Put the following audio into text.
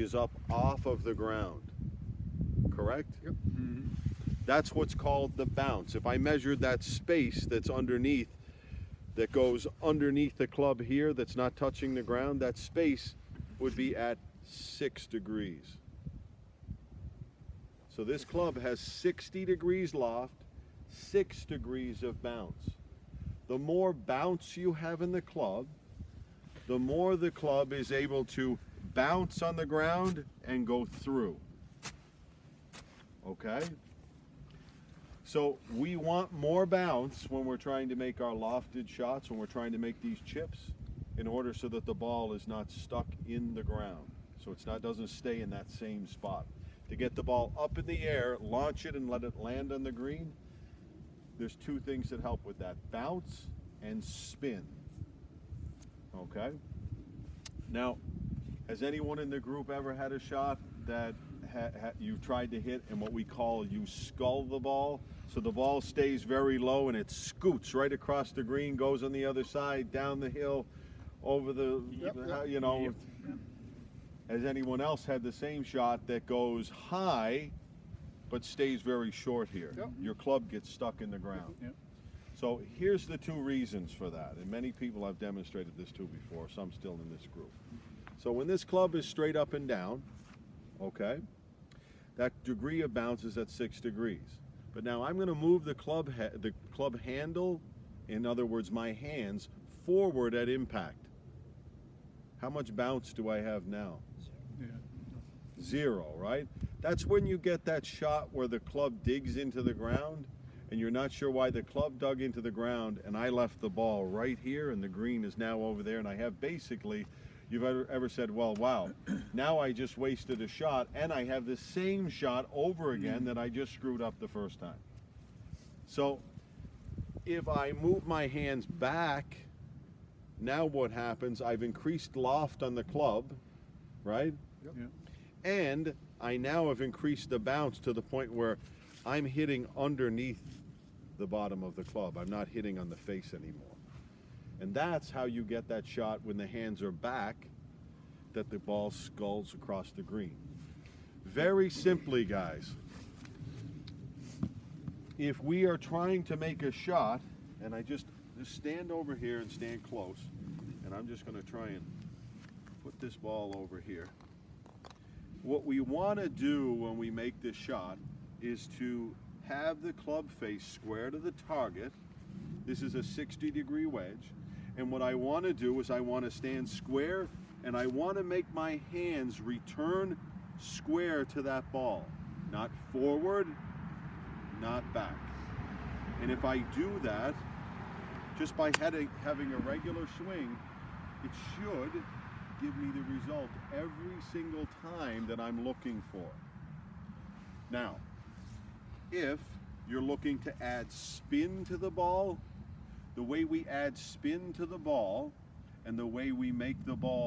is up off of the ground. Correct? Yep. That's what's called the bounce. If I measured that space that's underneath, that goes underneath the club here, that's not touching the ground, that space would be at 6 degrees. So this club has 60 degrees loft, 6 degrees of bounce. The more bounce you have in the club, the more the club is able to bounce on the ground and go through. Okay? So we want more bounce when we're trying to make our lofted shots, when we're trying to make these chips, in order so that the ball is not stuck in the ground. So it's not, doesn't stay in that same spot. To get the ball up in the air, launch it and let it land on the green, there's two things that help with that: bounce and spin. Okay? Now, has anyone in the group ever had a shot that you tried to hit and what we call you skull the ball? So the ball stays very low and it scoots right across the green, goes on the other side, down the hill, over the, you know. Yep. Has anyone else had the same shot that goes high but stays very short here? Yep. Your club gets stuck in the ground. Yep. So here's the two reasons for that, and many people have demonstrated this too before, some still in this group. So when this club is straight up and down, okay, that degree of bounce is at 6 degrees. But now I'm going to move the club handle, in other words my hands, forward at impact. How much bounce do I have now? Yeah. 0, right? That's when you get that shot where the club digs into the ground and you're not sure why the club dug into the ground and I left the ball right here and the green is now over there, and I have basically, you've ever said, well, wow, now I just wasted a shot and I have the same shot over again that I just screwed up the first time. So if I move my hands back, now what happens? I've increased loft on the club, right? Yep. And I now have increased the bounce to the point where I'm hitting underneath the bottom of the club. I'm not hitting on the face anymore. And that's how you get that shot when the hands are back, that the ball skulls across the green. Very simply, guys, if we are trying to make a shot, and I just stand over here and stand close, and I'm just going to try and put this ball over here. What we want to do when we make this shot is to have the club face square to the target. This is a 60-degree wedge, and what I want to do is I want to stand square and I want to make my hands return square to that ball, not forward, not back. And if I do that, just by having a regular swing, it should give me the result every single time that I'm looking for. Now, if you're looking to add spin to the ball, the way we add spin to the ball and the way we make the ball